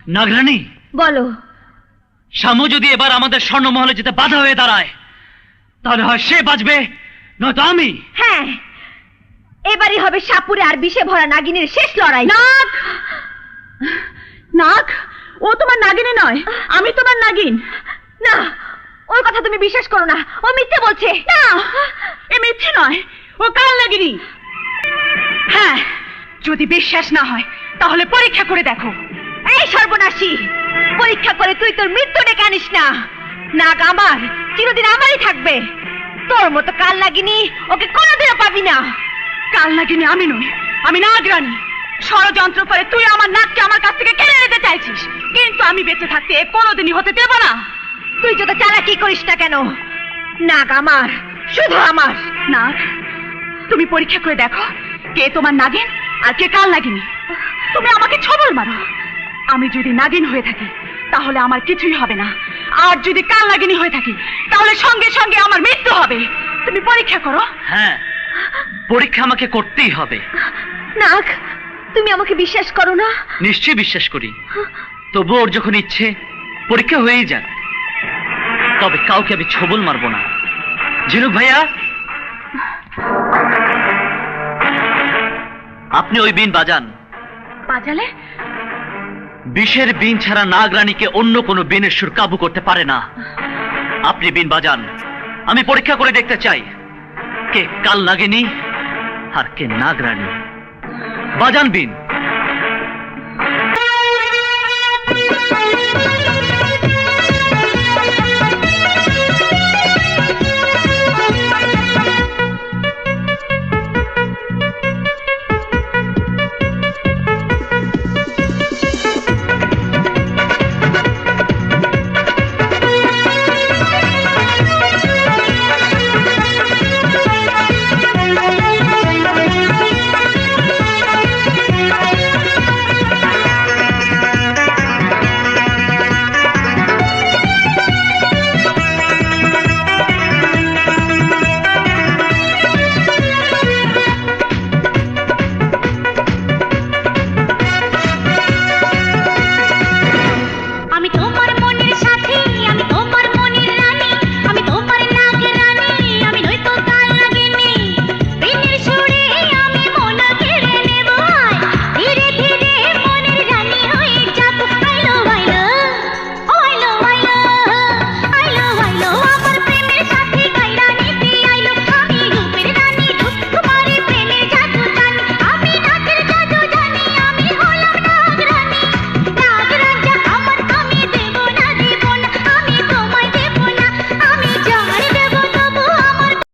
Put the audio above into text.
নাগরানী বলো। শামু যদি এবার আমাদের স্বর্ণমহলে যেতে বাধা হয়ে দাঁড়ায় তাহলে হয় সে বাঁচবে নয়তো আমি। হ্যাঁ, এবারই হবে সাপুরে আর বিষে ভরা নাগিনের শেষ লড়াই। নাগ, নাগ, ও তোমার নাগিনী নয়, আমি তোমার নাগিন। না, ওর কথা তুমি বিশ্বাস করো না, ও মিথ্যে বলছে। না, এ মিথ্যে নয়, ও কাল নাগিনী। হ্যাঁ, যদি বিশ্বাস না হয় তাহলে পরীক্ষা করে দেখো। এই সর্বনাশী, পরীক্ষা করে তুই তোর মৃত্যু ডেকে আনিস না। নাগ আমার, চিরদিন আমারই থাকবে। তোর মতো কাল নাগিনী ওকে কোনোদিনও পাবি না। কাল নাগিনী আমি নই, আমি নাগরানী। ষড়যন্ত্র করে তুই আমার নাককে আমার কাছ থেকে কেড়ে নিতে চাইছিস, কিন্তু আমি বেঁচে থাকতে এ কোনোদিনই হতে দেব না। তুই যত চালাকি করিস না কেন, নাগ আমার, শুধু আমার। নাগ, তুমি পরীক্ষা করে দেখো কে তোমার নাগিন আর কে কাল নাগিনী। তুমি আমাকে ছবল মারো, আমি যদি নাগিন হয়ে থাকি তাহলে আমার কিছুই হবে না, আর যদি কাল নাগিনী হয়ে থাকি তাহলে সঙ্গে সঙ্গে আমার মৃত্যু হবে। তুমি পরীক্ষা করো। হ্যাঁ, পরীক্ষা আমাকে করতেই হবে। নাগ, তুমি আমাকে বিশ্বাস করো না? নিশ্চয়ই বিশ্বাস করি, তবু ওর যখন ইচ্ছে পরীক্ষা হয়েই যাক। তবে কাউকে আমি ছবল মারবো না। ঝিনুক ভাইয়া, আপনি ওই বিন বাজান। বাজালে? বিষের বিন ছাড়া নাগরানীকে অন্য কোনো বিনের সুর কাবু করতে পারে না। আপনি বিন বাজান, আমি পরীক্ষা করে দেখতে চাই কে কাল নাগিনী আর কে নাগরানী। বাজান বিন।